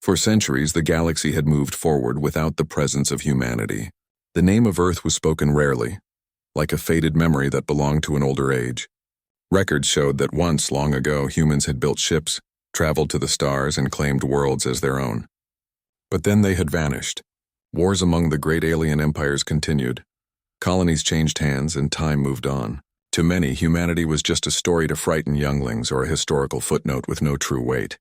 For centuries, the galaxy had moved forward without the presence of humanity. The name of Earth was spoken rarely, like a faded memory that belonged to an older age. Records showed that once, long ago, humans had built ships, traveled to the stars, and claimed worlds as their own. But then they had vanished. Wars among the great alien empires continued. Colonies changed hands, and time moved on. To many, humanity was just a story to frighten younglings or a historical footnote with no true weight.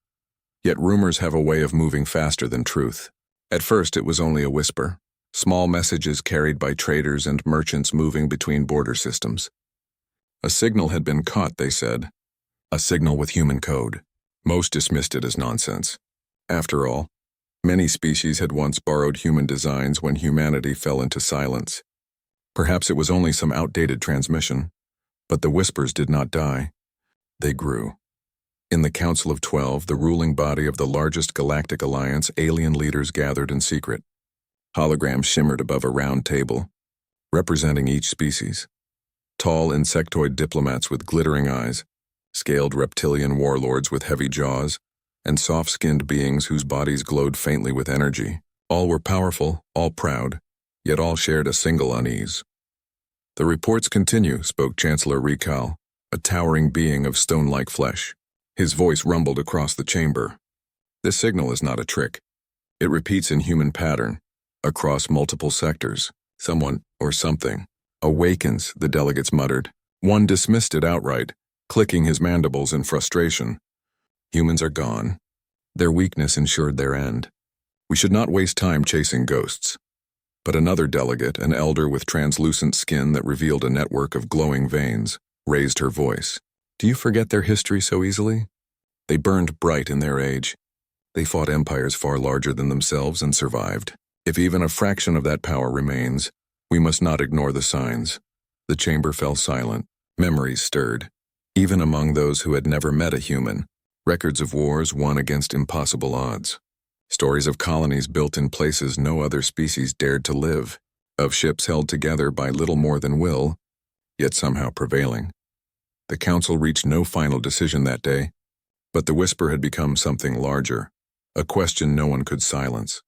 Yet rumors have a way of moving faster than truth. At first, it was only a whisper. Small messages carried by traders and merchants moving between border systems. A signal had been caught, they said. A signal with human code. Most dismissed it as nonsense. After all, many species had once borrowed human designs when humanity fell into silence. Perhaps it was only some outdated transmission, but the whispers did not die. They grew. In the Council of 12, the ruling body of the largest galactic alliance, alien leaders gathered in secret. Holograms shimmered above a round table, representing each species. Tall insectoid diplomats with glittering eyes, scaled reptilian warlords with heavy jaws, and soft-skinned beings whose bodies glowed faintly with energy. All were powerful, all proud, yet all shared a single unease. "The reports continue," spoke Chancellor Rekal, a towering being of stone-like flesh. His voice rumbled across the chamber. "This signal is not a trick. It repeats in human pattern, across multiple sectors. Someone, or something, awakens," the delegates muttered. One dismissed it outright, clicking his mandibles in frustration. "Humans are gone. Their weakness ensured their end. We should not waste time chasing ghosts." But another delegate, an elder with translucent skin that revealed a network of glowing veins, raised her voice. "Do you forget their history so easily? They burned bright in their age. They fought empires far larger than themselves and survived. If even a fraction of that power remains, we must not ignore the signs." The chamber fell silent. Memories stirred. Even among those who had never met a human, records of wars won against impossible odds. Stories of colonies built in places no other species dared to live, of ships held together by little more than will, yet somehow prevailing. The council reached no final decision that day, but the whisper had become something larger, a question no one could silence.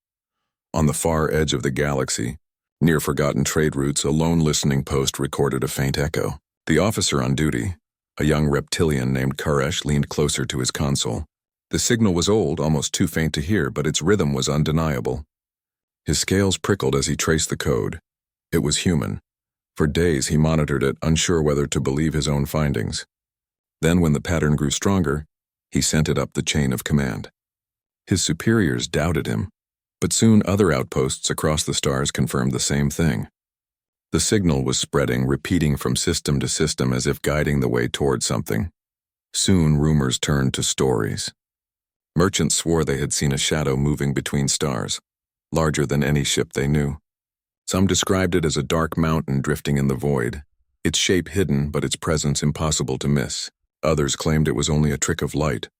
On the far edge of the galaxy, near forgotten trade routes, a lone listening post recorded a faint echo. The officer on duty, a young reptilian named Karesh, leaned closer to his console. The signal was old, almost too faint to hear, but its rhythm was undeniable. His scales prickled as he traced the code. It was human. For days he monitored it, unsure whether to believe his own findings. Then, when the pattern grew stronger, he sent it up the chain of command. His superiors doubted him, but soon other outposts across the stars confirmed the same thing. The signal was spreading, repeating from system to system as if guiding the way toward something. Soon rumors turned to stories. Merchants swore they had seen a shadow moving between stars, larger than any ship they knew. Some described it as a dark mountain drifting in the void, its shape hidden but its presence impossible to miss. Others claimed it was only a trick of light,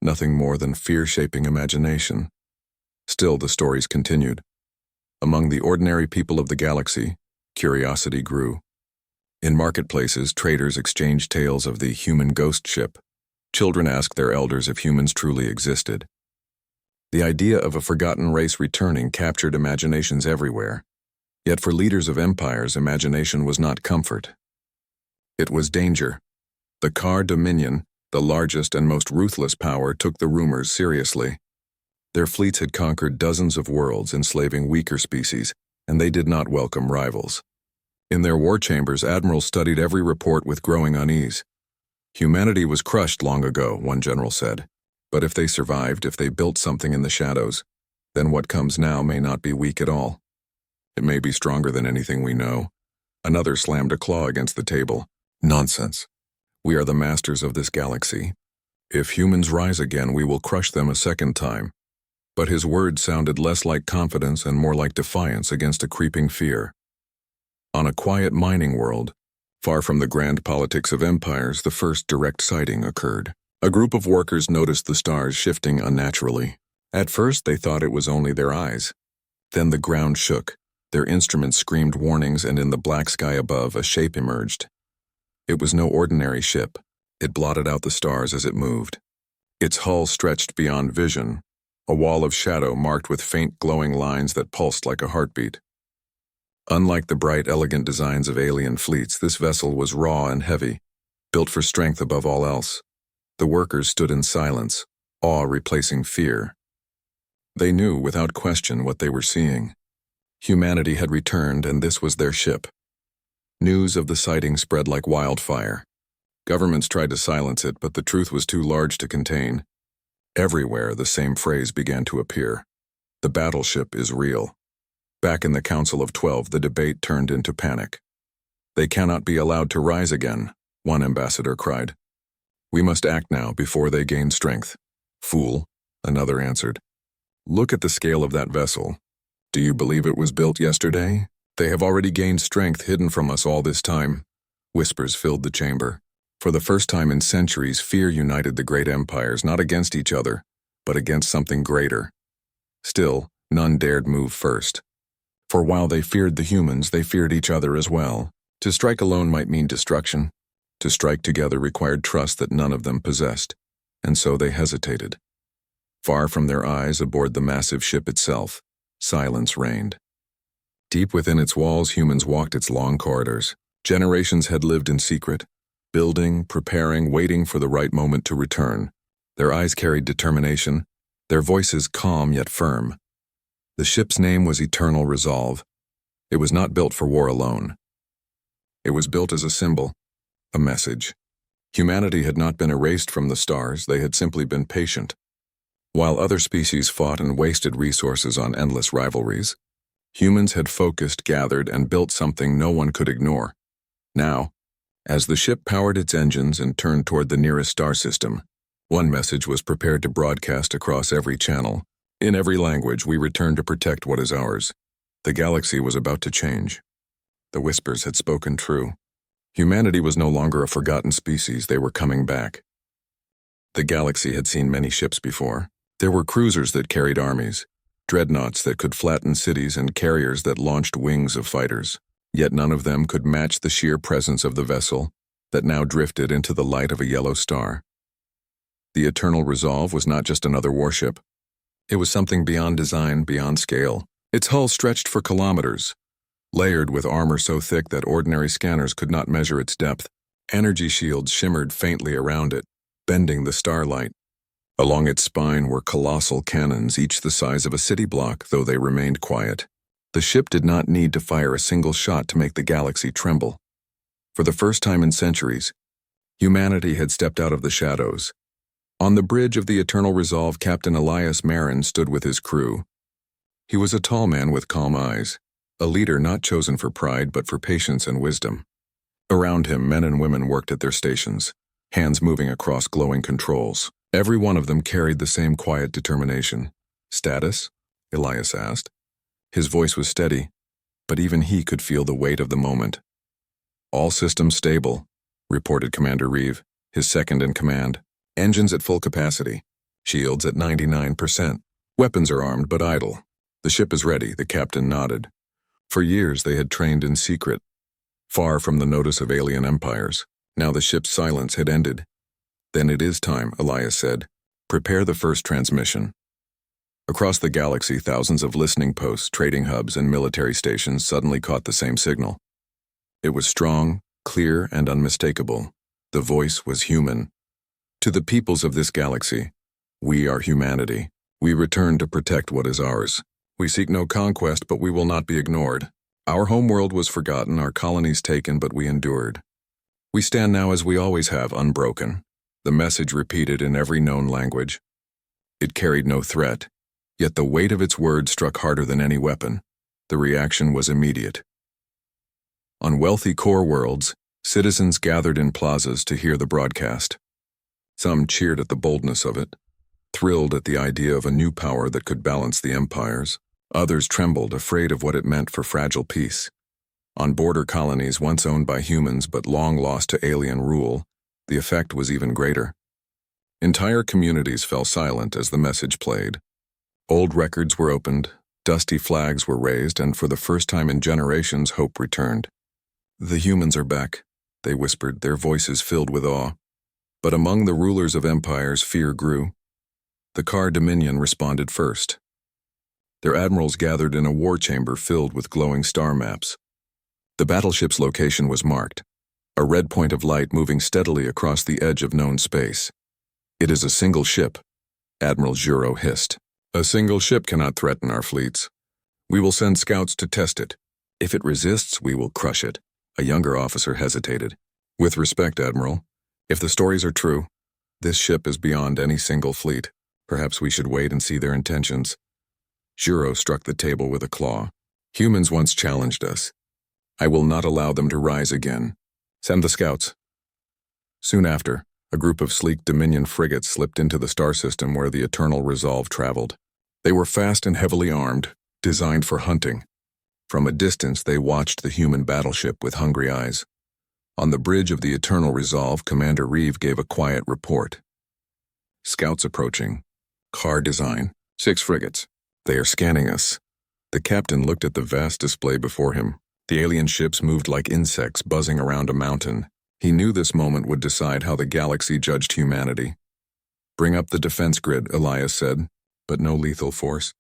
nothing more than fear-shaping imagination. Still, the stories continued. Among the ordinary people of the galaxy, curiosity grew. In marketplaces, traders exchanged tales of the human ghost ship. Children asked their elders if humans truly existed. The idea of a forgotten race returning captured imaginations everywhere. Yet for leaders of empires, imagination was not comfort. It was danger. The Kar Dominion, the largest and most ruthless power, took the rumors seriously. Their fleets had conquered dozens of worlds, enslaving weaker species, and they did not welcome rivals. In their war chambers, admirals studied every report with growing unease. "Humanity was crushed long ago," one general said. "But if they survived, if they built something in the shadows, then what comes now may not be weak at all. It may be stronger than anything we know." Another slammed a claw against the table. "Nonsense. We are the masters of this galaxy. If humans rise again, we will crush them a second time." But his words sounded less like confidence and more like defiance against a creeping fear. On a quiet mining world, far from the grand politics of empires, the first direct sighting occurred. A group of workers noticed the stars shifting unnaturally. At first, they thought it was only their eyes. Then the ground shook, their instruments screamed warnings, and in the black sky above, a shape emerged. It was no ordinary ship. It blotted out the stars as it moved. Its hull stretched beyond vision, a wall of shadow marked with faint glowing lines that pulsed like a heartbeat. Unlike the bright, elegant designs of alien fleets, this vessel was raw and heavy, built for strength above all else. The workers stood in silence, awe replacing fear. They knew without question what they were seeing. Humanity had returned, and this was their ship. News of the sighting spread like wildfire. Governments tried to silence it, but the truth was too large to contain. Everywhere, the same phrase began to appear. The battleship is real. Back in the Council of 12, the debate turned into panic. They cannot be allowed to rise again, one ambassador cried. We must act now before they gain strength. Fool, another answered. Look at the scale of that vessel. Do you believe it was built yesterday? They have already gained strength hidden from us all this time. Whispers filled the chamber. For the first time in centuries, fear united the great empires, not against each other, but against something greater. Still, none dared move first. For while they feared the humans, they feared each other as well. To strike alone might mean destruction. To strike together required trust that none of them possessed, and so they hesitated. Far from their eyes, aboard the massive ship itself, silence reigned. Deep within its walls, humans walked its long corridors. Generations had lived in secret, building, preparing, waiting for the right moment to return. Their eyes carried determination, their voices calm yet firm. The ship's name was Eternal Resolve. It was not built for war alone. It was built as a symbol, a message. Humanity had not been erased from the stars, they had simply been patient. While other species fought and wasted resources on endless rivalries, humans had focused, gathered, and built something no one could ignore. Now, as the ship powered its engines and turned toward the nearest star system, one message was prepared to broadcast across every channel. In every language, we return to protect what is ours. The galaxy was about to change. The whispers had spoken true. Humanity was no longer a forgotten species, they were coming back. The galaxy had seen many ships before. There were cruisers that carried armies, dreadnoughts that could flatten cities, and carriers that launched wings of fighters. Yet none of them could match the sheer presence of the vessel that now drifted into the light of a yellow star. The Eternal Resolve was not just another warship. It was something beyond design, beyond scale. Its hull stretched for kilometers, layered with armor so thick that ordinary scanners could not measure its depth. Energy shields shimmered faintly around it, bending the starlight. Along its spine were colossal cannons, each the size of a city block, though they remained quiet. The ship did not need to fire a single shot to make the galaxy tremble. For the first time in centuries, humanity had stepped out of the shadows. On the bridge of the Eternal Resolve, Captain Elias Marin stood with his crew. He was a tall man with calm eyes, a leader not chosen for pride but for patience and wisdom. Around him, men and women worked at their stations, hands moving across glowing controls. Every one of them carried the same quiet determination. Status? Elias asked. His voice was steady, but even he could feel the weight of the moment. All systems stable, reported Commander Reeve, his second in command. Engines at full capacity. Shields at 99%. Weapons are armed but idle. The ship is ready, the captain nodded. For years they had trained in secret, far from the notice of alien empires. Now the ship's silence had ended. Then it is time, Elias said. Prepare the first transmission. Across the galaxy, thousands of listening posts, trading hubs, and military stations suddenly caught the same signal. It was strong, clear, and unmistakable. The voice was human. To the peoples of this galaxy, we are humanity. We return to protect what is ours. We seek no conquest, but we will not be ignored. Our homeworld was forgotten, our colonies taken, but we endured. We stand now as we always have, unbroken. The message repeated in every known language. It carried no threat, yet the weight of its words struck harder than any weapon. The reaction was immediate. On wealthy core worlds, citizens gathered in plazas to hear the broadcast. Some cheered at the boldness of it, thrilled at the idea of a new power that could balance the empires. Others trembled, afraid of what it meant for fragile peace. On border colonies once owned by humans but long lost to alien rule, the effect was even greater. Entire communities fell silent as the message played. Old records were opened, dusty flags were raised, and for the first time in generations, hope returned. The humans are back, they whispered, their voices filled with awe. But among the rulers of empires, fear grew. The Car Dominion responded first. Their admirals gathered in a war chamber filled with glowing star maps. The battleship's location was marked, a red point of light moving steadily across the edge of known space. "It is a single ship," Admiral Juro hissed. "A single ship cannot threaten our fleets. We will send scouts to test it. If it resists, we will crush it." A younger officer hesitated. "With respect, Admiral, if the stories are true, this ship is beyond any single fleet. Perhaps we should wait and see their intentions." Juro struck the table with a claw. "Humans once challenged us. I will not allow them to rise again. Send the scouts." Soon after, a group of sleek Dominion frigates slipped into the star system where the Eternal Resolve traveled. They were fast and heavily armed, designed for hunting. From a distance, they watched the human battleship with hungry eyes. On the bridge of the Eternal Resolve, Commander Reeve gave a quiet report. "Scouts approaching. Car design. 6 frigates. They are scanning us." The captain looked at the vast display before him. The alien ships moved like insects buzzing around a mountain. He knew this moment would decide how the galaxy judged humanity. "Bring up the defense grid," Elias said, "but no lethal force."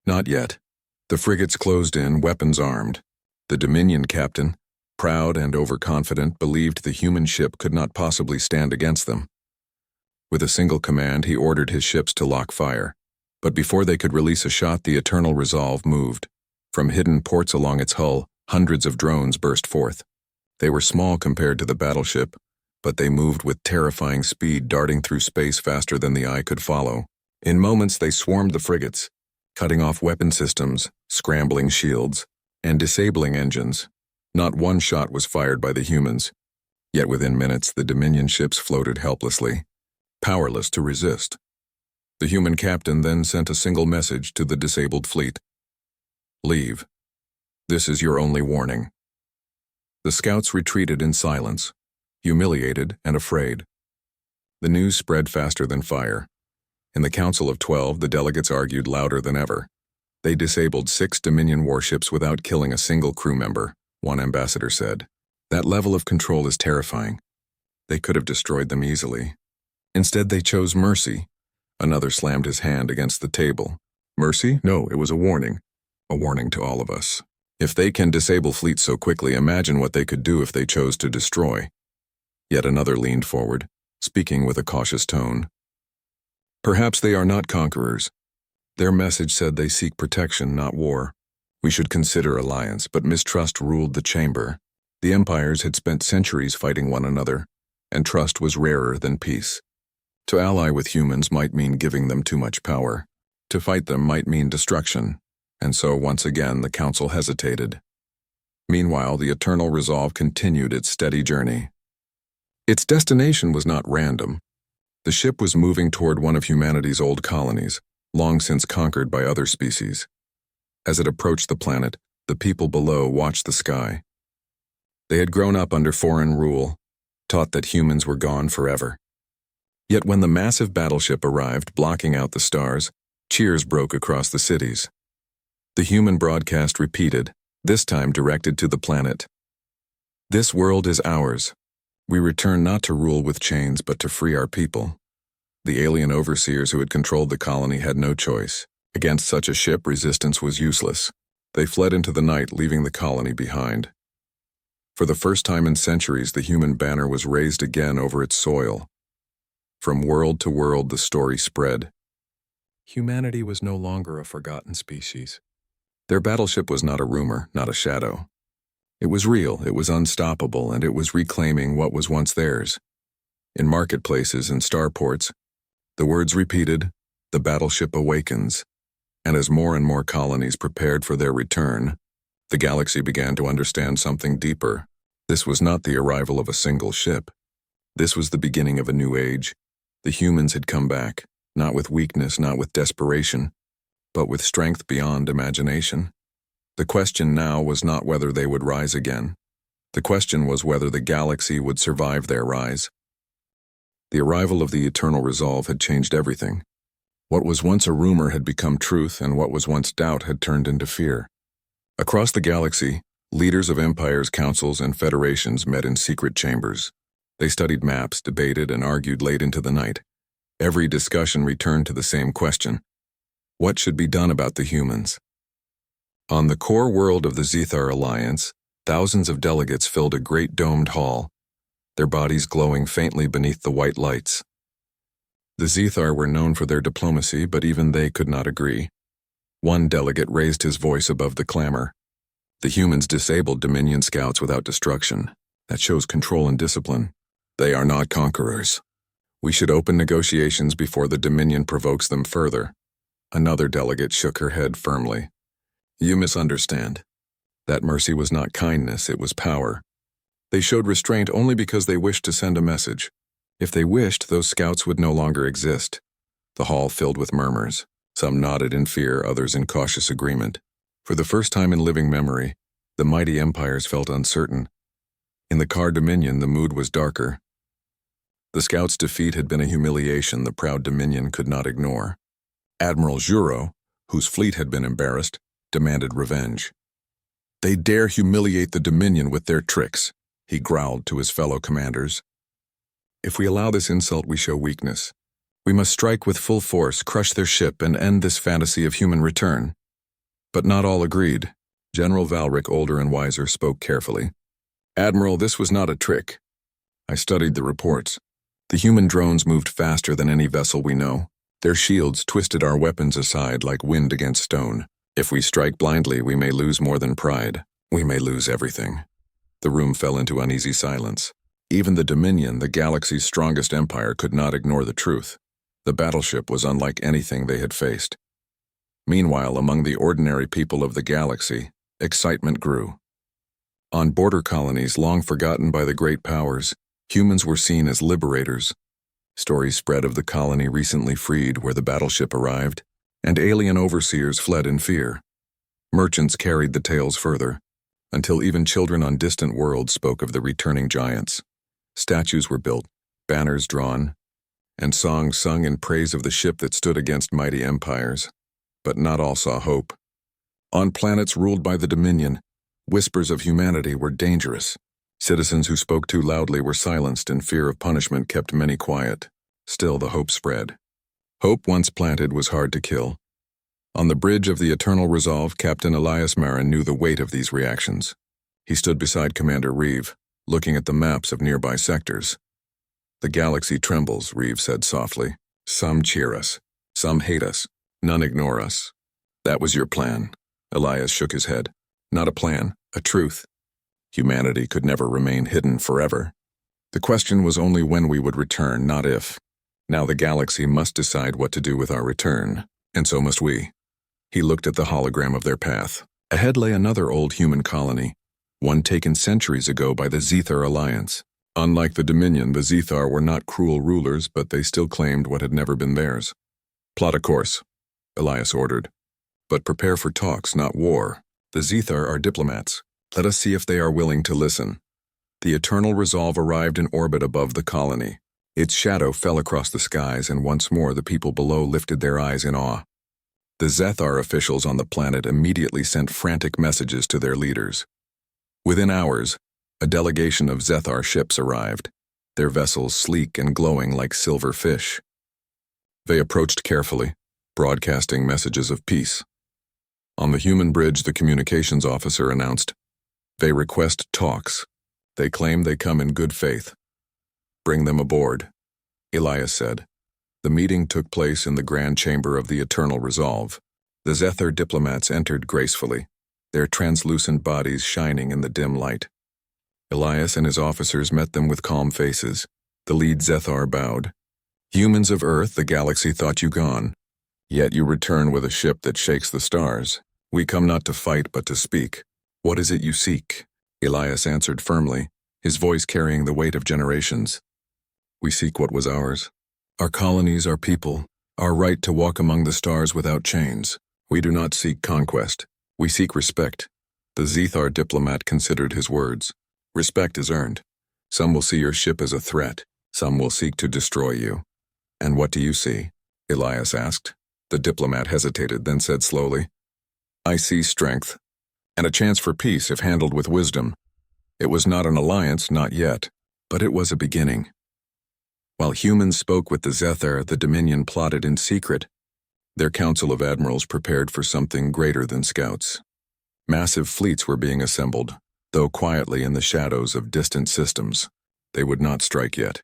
"Not yet." The frigates closed in, weapons armed. The Dominion captain, proud and overconfident, believed the human ship could not possibly stand against them. With a single command, he ordered his ships to lock fire. But before they could release a shot, the Eternal Resolve moved. From hidden ports along its hull, hundreds of drones burst forth. They were small compared to the battleship, but they moved with terrifying speed, darting through space faster than the eye could follow. In moments, they swarmed the frigates, cutting off weapon systems, scrambling shields, and disabling engines. Not one shot was fired by the humans. Yet within minutes, the Dominion ships floated helplessly, powerless to resist. The human captain then sent a single message to the disabled fleet. "Leave. This is your only warning." The scouts retreated in silence, humiliated and afraid. The news spread faster than fire. In the Council of 12, the delegates argued louder than ever. They disabled 6 Dominion warships without killing a single crew member, one ambassador said. "That level of control is terrifying. They could have destroyed them easily. Instead, they chose mercy." Another slammed his hand against the table. "Mercy? No, it was a warning. A warning to all of us. If they can disable fleets so quickly, imagine what they could do if they chose to destroy." Yet another leaned forward, speaking with a cautious tone. "Perhaps they are not conquerors. Their message said they seek protection, not war. We should consider alliance," but mistrust ruled the chamber. The empires had spent centuries fighting one another, and trust was rarer than peace. To ally with humans might mean giving them too much power. To fight them might mean destruction. And so, once again, the council hesitated. Meanwhile, the Eternal Resolve continued its steady journey. Its destination was not random. The ship was moving toward one of humanity's old colonies, long since conquered by other species. As it approached the planet, the people below watched the sky. They had grown up under foreign rule, taught that humans were gone forever. Yet when the massive battleship arrived, blocking out the stars, cheers broke across the cities. The human broadcast repeated, this time directed to the planet. "This world is ours. We return not to rule with chains, but to free our people." The alien overseers who had controlled the colony had no choice. Against such a ship, resistance was useless. They fled into the night, leaving the colony behind. For the first time in centuries, the human banner was raised again over its soil. From world to world, the story spread. Humanity was no longer a forgotten species. Their battleship was not a rumor, not a shadow. It was real, it was unstoppable, and it was reclaiming what was once theirs. In marketplaces and starports, the words repeated, "The battleship awakens." And as more and more colonies prepared for their return, the galaxy began to understand something deeper. This was not the arrival of a single ship. This was the beginning of a new age. The humans had come back, not with weakness, not with desperation, but with strength beyond imagination. The question now was not whether they would rise again. The question was whether the galaxy would survive their rise. The arrival of the Eternal Resolve had changed everything. What was once a rumor had become truth, and what was once doubt had turned into fear. Across the galaxy, leaders of empires, councils, and federations met in secret chambers. They studied maps, debated, and argued late into the night. Every discussion returned to the same question. What should be done about the humans? On the core world of the Zethar Alliance, thousands of delegates filled a great domed hall, their bodies glowing faintly beneath the white lights. The Zethar were known for their diplomacy, but even they could not agree. One delegate raised his voice above the clamor. The humans disabled Dominion scouts without destruction. That shows control and discipline. They are not conquerors. We should open negotiations before the Dominion provokes them further. Another delegate shook her head firmly. You misunderstand. That mercy was not kindness, it was power. They showed restraint only because they wished to send a message. If they wished, those scouts would no longer exist. The hall filled with murmurs. Some nodded in fear, others in cautious agreement. For the first time in living memory, the mighty empires felt uncertain. In the Car Dominion, the mood was darker. The scouts' defeat had been a humiliation the proud Dominion could not ignore. Admiral Juro, whose fleet had been embarrassed, demanded revenge. They dare humiliate the Dominion with their tricks, he growled to his fellow commanders. If we allow this insult, we show weakness. We must strike with full force, crush their ship, and end this fantasy of human return. But not all agreed. General Valric, older and wiser, spoke carefully. Admiral, this was not a trick. I studied the reports. The human drones moved faster than any vessel we know. Their shields twisted our weapons aside like wind against stone. If we strike blindly, we may lose more than pride. We may lose everything. The room fell into uneasy silence. Even the Dominion, the galaxy's strongest empire, could not ignore the truth. The battleship was unlike anything they had faced. Meanwhile, among the ordinary people of the galaxy, excitement grew. On border colonies long forgotten by the great powers, humans were seen as liberators. Stories spread of the colony recently freed where the battleship arrived, and alien overseers fled in fear. Merchants carried the tales further, until even children on distant worlds spoke of the returning giants. Statues were built, banners drawn, and songs sung in praise of the ship that stood against mighty empires. But not all saw hope. On planets ruled by the Dominion, whispers of humanity were dangerous. Citizens who spoke too loudly were silenced, and fear of punishment kept many quiet. Still, the hope spread. Hope once planted was hard to kill. On the bridge of the Eternal Resolve, Captain Elias Marin knew the weight of these reactions. He stood beside Commander Reeve, looking at the maps of nearby sectors. The galaxy trembles, Reeve said softly. Some cheer us. Some hate us. None ignore us. That was your plan. Elias shook his head. Not a plan, a truth. Humanity could never remain hidden forever. The question was only when we would return, not if. Now the galaxy must decide what to do with our return, and so must we. He looked at the hologram of their path. Ahead lay another old human colony, one taken centuries ago by the Zethar Alliance. Unlike the Dominion, the Zethar were not cruel rulers, but they still claimed what had never been theirs. Plot a course, Elias ordered. But prepare for talks, not war. The Zethar are diplomats. Let us see if they are willing to listen. The Eternal Resolve arrived in orbit above the colony. Its shadow fell across the skies, and once more the people below lifted their eyes in awe. The Zethar officials on the planet immediately sent frantic messages to their leaders. Within hours, a delegation of Zethar ships arrived, their vessels sleek and glowing like silver fish. They approached carefully, broadcasting messages of peace. On the human bridge, the communications officer announced, "They request talks. They claim they come in good faith. Bring them aboard," Elias said. The meeting took place in the grand chamber of the Eternal Resolve. The Zethar diplomats entered gracefully, their translucent bodies shining in the dim light. Elias and his officers met them with calm faces. The lead Zethar bowed. "Humans of Earth, the galaxy thought you gone. Yet you return with a ship that shakes the stars. We come not to fight, but to speak. What is it you seek?" Elias answered firmly, his voice carrying the weight of generations. "We seek what was ours. Our colonies, our people, our right to walk among the stars without chains. We do not seek conquest. We seek respect." The Zethar diplomat considered his words. "Respect is earned. Some will see your ship as a threat. Some will seek to destroy you." "And what do you see?" Elias asked. The diplomat hesitated, then said slowly, "I see strength, and a chance for peace if handled with wisdom. It was not an alliance, not yet, but it was a beginning." While humans spoke with the Zethar, the Dominion plotted in secret. Their council of admirals prepared for something greater than scouts. Massive fleets were being assembled, though quietly in the shadows of distant systems. They would not strike yet.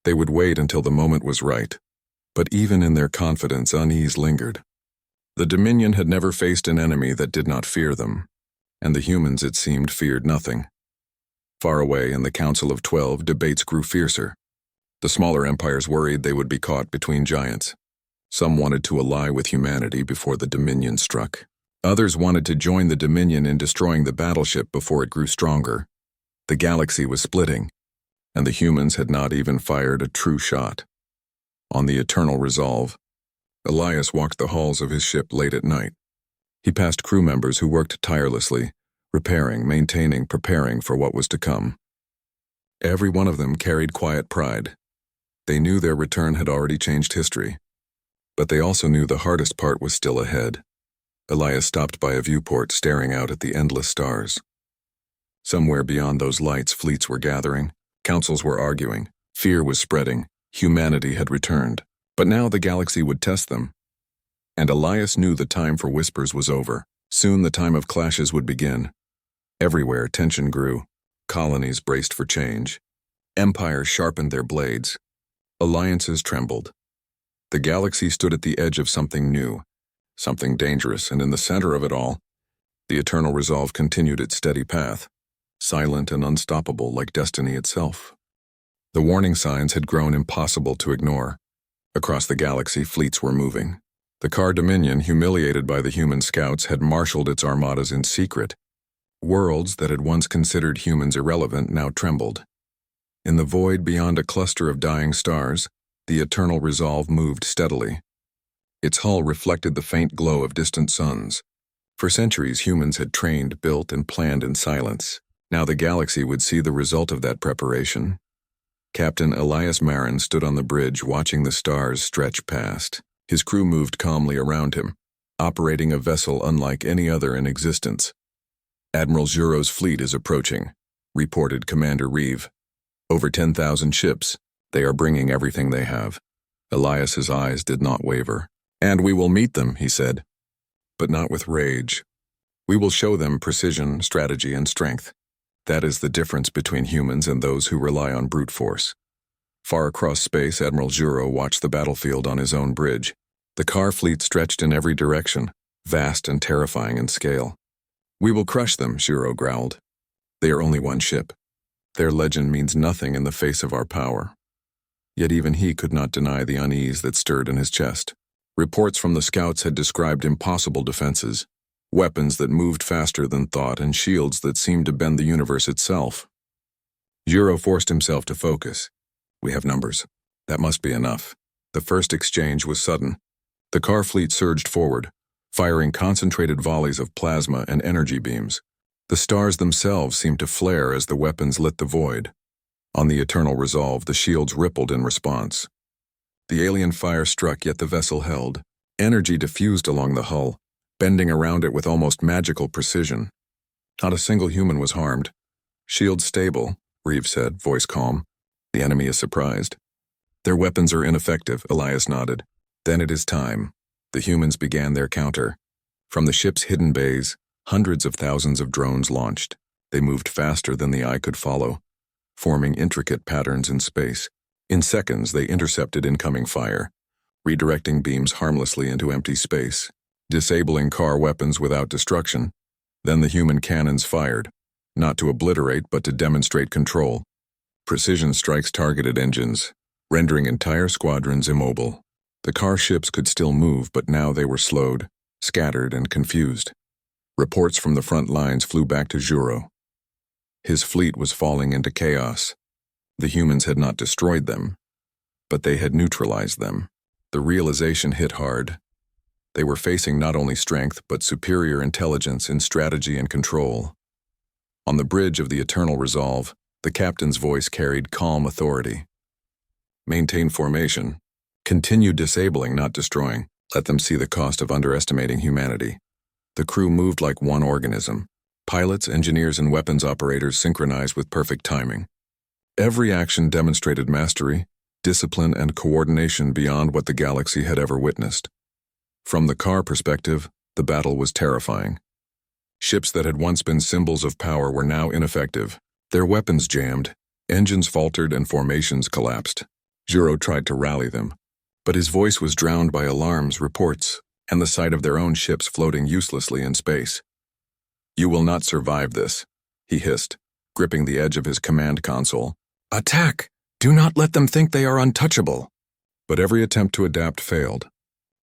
They would wait until the moment was right. But even in their confidence, unease lingered. The Dominion had never faced an enemy that did not fear them, and the humans, it seemed, feared nothing. Far away in the Council of 12, debates grew fiercer. The smaller empires worried they would be caught between giants. Some wanted to ally with humanity before the Dominion struck. Others wanted to join the Dominion in destroying the battleship before it grew stronger. The galaxy was splitting, and the humans had not even fired a true shot. On the Eternal Resolve, Elias walked the halls of his ship late at night. He passed crew members who worked tirelessly, repairing, maintaining, preparing for what was to come. Every one of them carried quiet pride. They knew their return had already changed history. But they also knew the hardest part was still ahead. Elias stopped by a viewport, staring out at the endless stars. Somewhere beyond those lights, fleets were gathering, councils were arguing, fear was spreading, humanity had returned. But now the galaxy would test them. And Elias knew the time for whispers was over. Soon the time of clashes would begin. Everywhere tension grew. Colonies braced for change. Empires sharpened their blades. Alliances trembled. The galaxy stood at the edge of something new, something dangerous, and in the center of it all, the Eternal Resolve continued its steady path, silent and unstoppable like destiny itself. The warning signs had grown impossible to ignore. Across the galaxy, fleets were moving. The Car Dominion, humiliated by the human scouts, had marshaled its armadas in secret. Worlds that had once considered humans irrelevant now trembled. In the void beyond a cluster of dying stars, the Eternal Resolve moved steadily. Its hull reflected the faint glow of distant suns. For centuries, humans had trained, built, and planned in silence. Now the galaxy would see the result of that preparation. Captain Elias Marin stood on the bridge, watching the stars stretch past. His crew moved calmly around him, operating a vessel unlike any other in existence. Admiral Juro's fleet is approaching, reported Commander Reeve. Over 10,000 ships. They are bringing everything they have. Elias's eyes did not waver. And we will meet them, he said. But not with rage. We will show them precision, strategy, and strength. That is the difference between humans and those who rely on brute force. Far across space, Admiral Juro watched the battlefield on his own bridge. The car fleet stretched in every direction, vast and terrifying in scale. We will crush them, Juro growled. They are only one ship. Their legend means nothing in the face of our power. Yet even he could not deny the unease that stirred in his chest. Reports from the scouts had described impossible defenses, weapons that moved faster than thought, and shields that seemed to bend the universe itself. Juro forced himself to focus. We have numbers. That must be enough. The first exchange was sudden. The car fleet surged forward, firing concentrated volleys of plasma and energy beams. The stars themselves seemed to flare as the weapons lit the void. On the Eternal Resolve, the shields rippled in response. The alien fire struck, yet the vessel held. Energy diffused along the hull, bending around it with almost magical precision. Not a single human was harmed. Shields stable, Reeve said, voice calm. The enemy is surprised. Their weapons are ineffective, Elias nodded. Then it is time. The humans began their counter. From the ship's hidden bays, hundreds of thousands of drones launched. They moved faster than the eye could follow, forming intricate patterns in space. In seconds, they intercepted incoming fire, redirecting beams harmlessly into empty space, disabling car weapons without destruction. Then the human cannons fired, not to obliterate but to demonstrate control. Precision strikes targeted engines, rendering entire squadrons immobile. The car ships could still move, but now they were slowed, scattered, and confused. Reports from the front lines flew back to Juro. His fleet was falling into chaos. The humans had not destroyed them, but they had neutralized them. The realization hit hard. They were facing not only strength, but superior intelligence in strategy and control. On the bridge of the Eternal Resolve, the captain's voice carried calm authority. Maintain formation. Continue disabling, not destroying. Let them see the cost of underestimating humanity. The crew moved like one organism. Pilots, engineers, and weapons operators synchronized with perfect timing. Every action demonstrated mastery, discipline and coordination beyond what the galaxy had ever witnessed. From the car perspective, the battle was terrifying. Ships that had once been symbols of power were now ineffective. Their weapons jammed, engines faltered, and formations collapsed. Juro tried to rally them, but his voice was drowned by alarms, reports, and the sight of their own ships floating uselessly in space. "You will not survive this," he hissed, gripping the edge of his command console. "Attack! Do not let them think they are untouchable." But every attempt to adapt failed.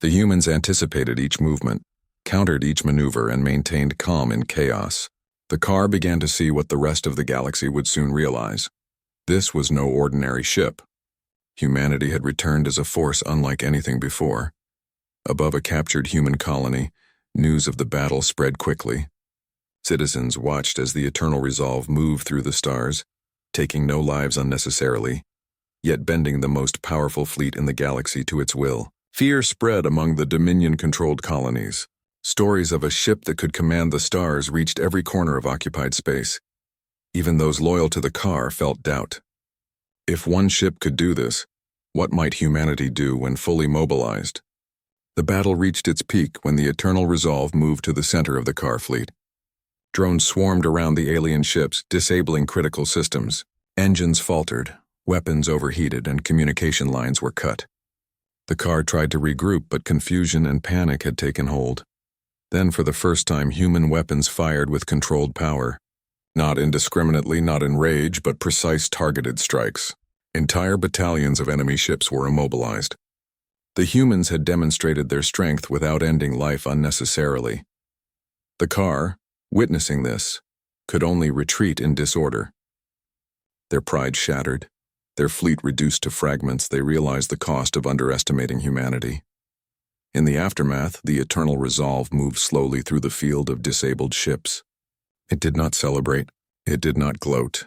The humans anticipated each movement, countered each maneuver, and maintained calm in chaos. The car began to see what the rest of the galaxy would soon realize. This was no ordinary ship. Humanity had returned as a force unlike anything before. Above a captured human colony, news of the battle spread quickly. Citizens watched as the Eternal Resolve moved through the stars, taking no lives unnecessarily, yet bending the most powerful fleet in the galaxy to its will. Fear spread among the Dominion-controlled colonies. Stories of a ship that could command the stars reached every corner of occupied space. Even those loyal to the car felt doubt. If one ship could do this, what might humanity do when fully mobilized? The battle reached its peak when the Eternal Resolve moved to the center of the car fleet. Drones swarmed around the alien ships, disabling critical systems. Engines faltered, weapons overheated, and communication lines were cut. The car tried to regroup, but confusion and panic had taken hold. Then, for the first time, human weapons fired with controlled power. Not indiscriminately, not in rage, but precise targeted strikes. Entire battalions of enemy ships were immobilized. The humans had demonstrated their strength without ending life unnecessarily. The car, witnessing this, could only retreat in disorder. Their pride shattered, their fleet reduced to fragments. They realized the cost of underestimating humanity. In the aftermath, the Eternal Resolve moved slowly through the field of disabled ships. It did not celebrate. It did not gloat.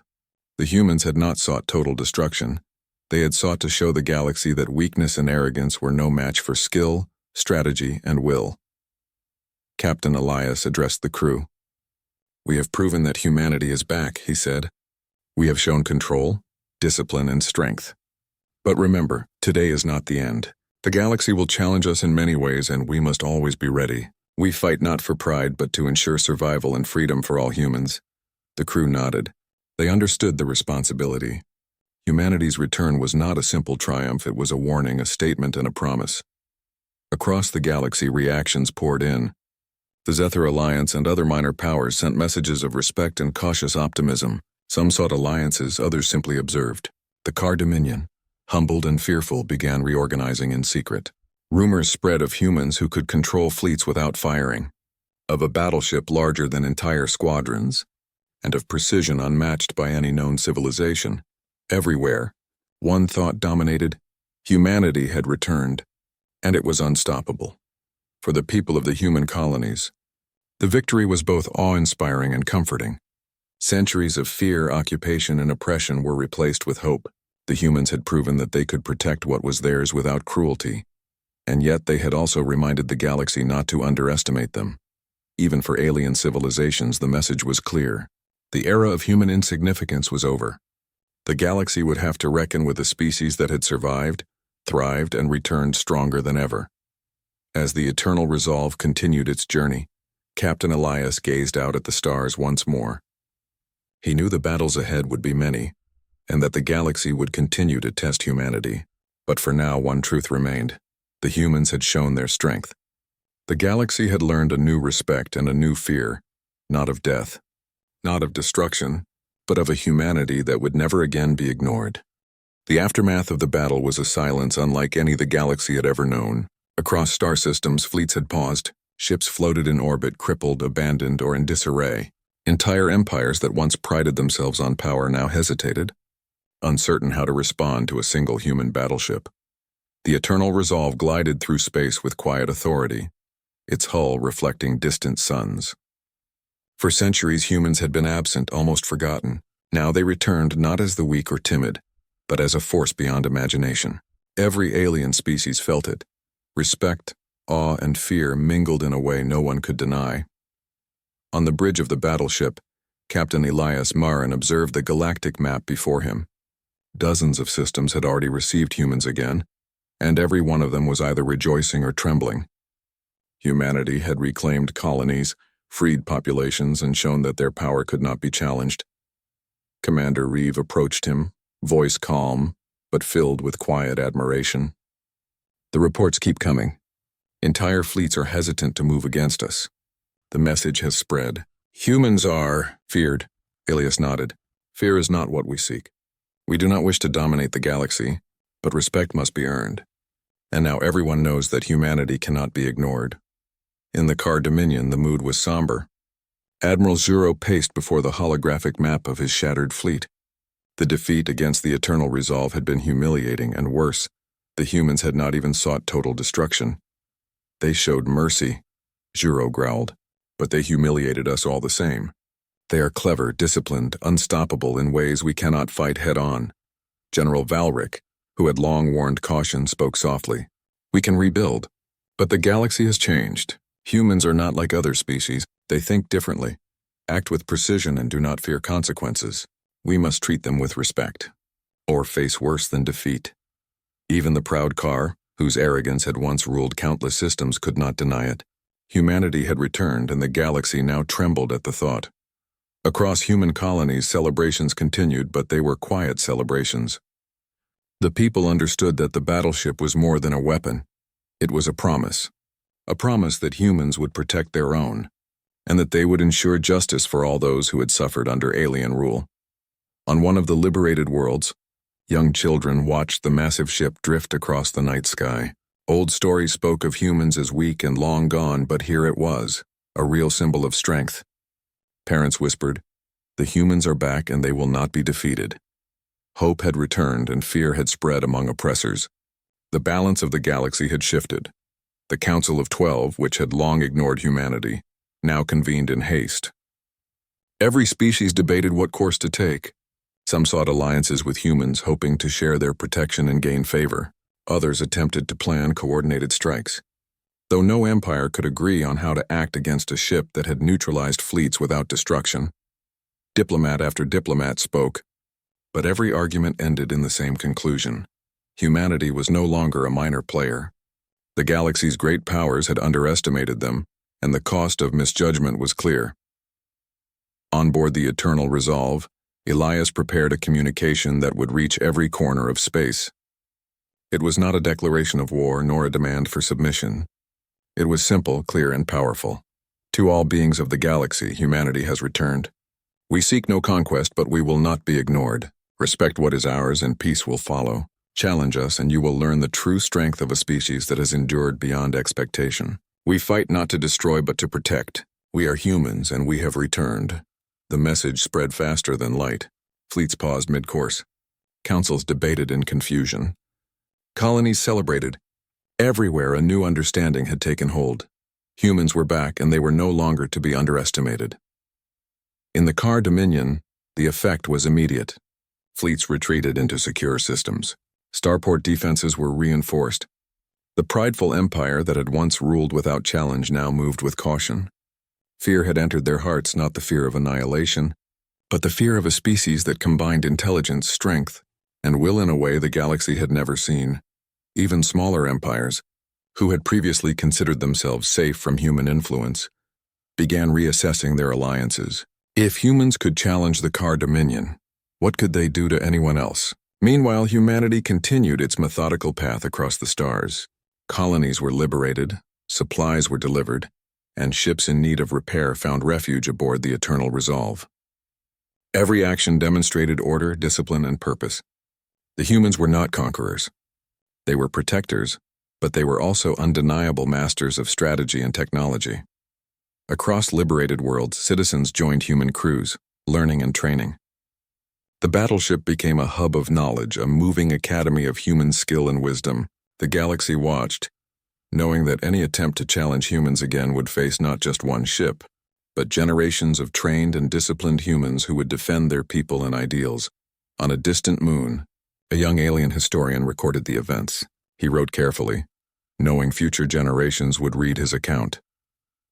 The humans had not sought total destruction. They had sought to show the galaxy that weakness and arrogance were no match for skill, strategy, and will. Captain Elias addressed the crew. "We have proven that humanity is back," he said. "We have shown control, discipline, and strength. But remember, today is not the end. The galaxy will challenge us in many ways, and we must always be ready. We fight not for pride, but to ensure survival and freedom for all humans." The crew nodded. They understood the responsibility. Humanity's return was not a simple triumph. It was a warning, a statement, and a promise. Across the galaxy, reactions poured in. The Zethar Alliance and other minor powers sent messages of respect and cautious optimism. Some sought alliances, others simply observed. The Car Dominion, humbled and fearful, began reorganizing in secret. Rumors spread of humans who could control fleets without firing, of a battleship larger than entire squadrons, and of precision unmatched by any known civilization. Everywhere, one thought dominated: humanity had returned, and it was unstoppable. For the people of the human colonies, the victory was both awe-inspiring and comforting. Centuries of fear, occupation, and oppression were replaced with hope. The humans had proven that they could protect what was theirs without cruelty, and yet they had also reminded the galaxy not to underestimate them. Even for alien civilizations, the message was clear. The era of human insignificance was over. The galaxy would have to reckon with a species that had survived, thrived, and returned stronger than ever. As the Eternal Resolve continued its journey, Captain Elias gazed out at the stars once more. He knew the battles ahead would be many, and that the galaxy would continue to test humanity. But for now, one truth remained. The humans had shown their strength. The galaxy had learned a new respect and a new fear, not of death, not of destruction, but of a humanity that would never again be ignored. The aftermath of the battle was a silence unlike any the galaxy had ever known. Across star systems, fleets had paused. Ships floated in orbit, crippled, abandoned, or in disarray. Entire empires that once prided themselves on power now hesitated, uncertain how to respond to a single human battleship. The Eternal Resolve glided through space with quiet authority, its hull reflecting distant suns. For centuries, humans had been absent, almost forgotten. Now they returned not as the weak or timid, but as a force beyond imagination. Every alien species felt it. Respect, awe, and fear mingled in a way no one could deny. On the bridge of the battleship, Captain Elias Marin observed the galactic map before him. Dozens of systems had already received humans again, and every one of them was either rejoicing or trembling. Humanity had reclaimed colonies, freed populations, and shown that their power could not be challenged. Commander Reeve approached him, voice calm, but filled with quiet admiration. "The reports keep coming. Entire fleets are hesitant to move against us. The message has spread. Humans are feared." Ilias nodded. "Fear is not what we seek. We do not wish to dominate the galaxy, but respect must be earned. And now everyone knows that humanity cannot be ignored." In the Car Dominion, the mood was somber. Admiral Zuro paced before the holographic map of his shattered fleet. The defeat against the Eternal Resolve had been humiliating, and worse, the humans had not even sought total destruction. "They showed mercy," Zuro growled, "but they humiliated us all the same. They are clever, disciplined, unstoppable in ways we cannot fight head-on." General Valric, who had long warned caution, spoke softly. "We can rebuild, but the galaxy has changed. Humans are not like other species. They think differently, act with precision, and do not fear consequences. We must treat them with respect, or face worse than defeat." Even the proud Car, whose arrogance had once ruled countless systems, could not deny it. Humanity had returned, and the galaxy now trembled at the thought. Across human colonies, celebrations continued, but they were quiet celebrations. The people understood that the battleship was more than a weapon. It was a promise that humans would protect their own, and that they would ensure justice for all those who had suffered under alien rule. On one of the liberated worlds, young children watched the massive ship drift across the night sky. Old stories spoke of humans as weak and long gone, but here it was, a real symbol of strength. Parents whispered, "The humans are back and they will not be defeated." Hope had returned and fear had spread among oppressors. The balance of the galaxy had shifted. The Council of 12, which had long ignored humanity, now convened in haste. Every species debated what course to take. Some sought alliances with humans, hoping to share their protection and gain favor. Others attempted to plan coordinated strikes. Though no empire could agree on how to act against a ship that had neutralized fleets without destruction, diplomat after diplomat spoke, but every argument ended in the same conclusion. Humanity was no longer a minor player. The galaxy's great powers had underestimated them, and the cost of misjudgment was clear. On board the Eternal Resolve, Elias prepared a communication that would reach every corner of space. It was not a declaration of war nor a demand for submission. It was simple, clear, and powerful. "To all beings of the galaxy, humanity has returned. We seek no conquest, but we will not be ignored. Respect what is ours, and peace will follow. Challenge us, and you will learn the true strength of a species that has endured beyond expectation. We fight not to destroy, but to protect. We are humans, and we have returned." The message spread faster than light. Fleets paused mid-course. Councils debated in confusion. Colonies celebrated. Everywhere a new understanding had taken hold. Humans were back, and they were no longer to be underestimated. In the Car Dominion, the effect was immediate. Fleets retreated into secure systems. Starport defenses were reinforced. The prideful empire that had once ruled without challenge now moved with caution. Fear had entered their hearts, not the fear of annihilation, but the fear of a species that combined intelligence, strength, and will in a way the galaxy had never seen. Even smaller empires, who had previously considered themselves safe from human influence, began reassessing their alliances. If humans could challenge the Car Dominion, what could they do to anyone else? Meanwhile, humanity continued its methodical path across the stars. Colonies were liberated, supplies were delivered, and ships in need of repair found refuge aboard the Eternal Resolve. Every action demonstrated order, discipline, and purpose. The humans were not conquerors. They were protectors, but they were also undeniable masters of strategy and technology. Across liberated worlds, citizens joined human crews, learning and training. The battleship became a hub of knowledge, a moving academy of human skill and wisdom. The galaxy watched, knowing that any attempt to challenge humans again would face not just one ship, but generations of trained and disciplined humans who would defend their people and ideals. On a distant moon, a young alien historian recorded the events. He wrote carefully, knowing future generations would read his account.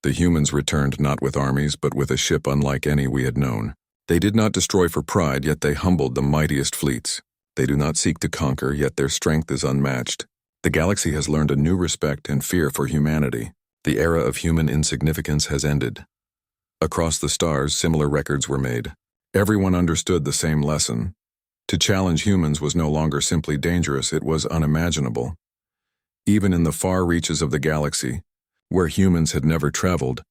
The humans returned not with armies, but with a ship unlike any we had known. They did not destroy for pride, yet they humbled the mightiest fleets. They do not seek to conquer, yet their strength is unmatched. The galaxy has learned a new respect and fear for humanity. The era of human insignificance has ended. Across the stars, similar records were made. Everyone understood the same lesson. To challenge humans was no longer simply dangerous, it was unimaginable. Even in the far reaches of the galaxy, where humans had never traveled,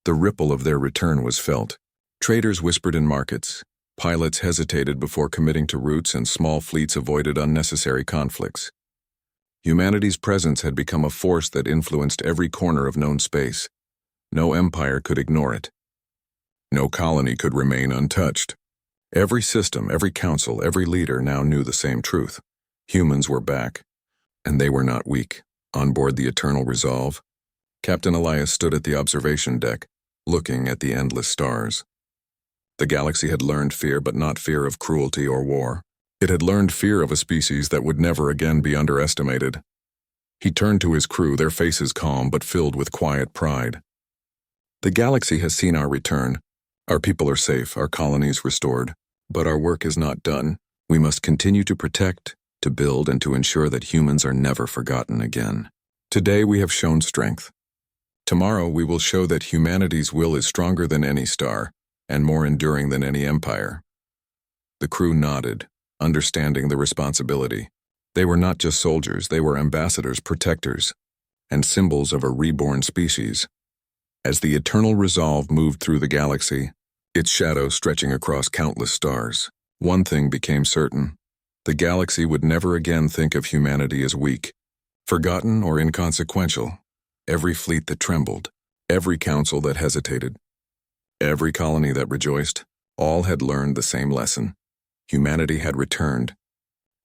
the ripple of their return was felt. Traders whispered in markets. Pilots hesitated before committing to routes, and small fleets avoided unnecessary conflicts. Humanity's presence had become a force that influenced every corner of known space. No empire could ignore it. No colony could remain untouched. Every system, every council, every leader now knew the same truth. Humans were back, and they were not weak. On board the Eternal Resolve, Captain Elias stood at the observation deck, looking at the endless stars. The galaxy had learned fear, but not fear of cruelty or war. It had learned fear of a species that would never again be underestimated. He turned to his crew, their faces calm but filled with quiet pride. The galaxy has seen our return. Our people are safe, our colonies restored. But our work is not done. We must continue to protect, to build, and to ensure that humans are never forgotten again. Today we have shown strength. Tomorrow we will show that humanity's will is stronger than any star, and more enduring than any empire. The crew nodded, understanding the responsibility. They were not just soldiers, they were ambassadors, protectors, and symbols of a reborn species. As the Eternal Resolve moved through the galaxy, its shadow stretching across countless stars, one thing became certain. The galaxy would never again think of humanity as weak, forgotten, or inconsequential. Every fleet that trembled, every council that hesitated, every colony that rejoiced, all had learned the same lesson. Humanity had returned,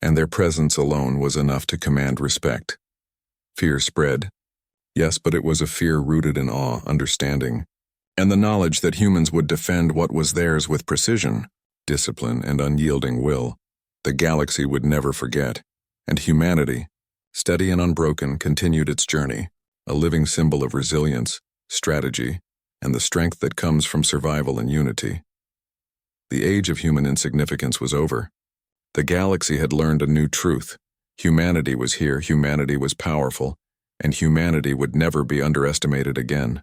and their presence alone was enough to command respect. Fear spread. Yes, but it was a fear rooted in awe, understanding, and the knowledge that humans would defend what was theirs with precision, discipline, and unyielding will. The galaxy would never forget, and humanity, steady and unbroken, continued its journey, a living symbol of resilience, strategy, and the strength that comes from survival and unity. The age of human insignificance was over. The galaxy had learned a new truth. Humanity was here, humanity was powerful, and humanity would never be underestimated again.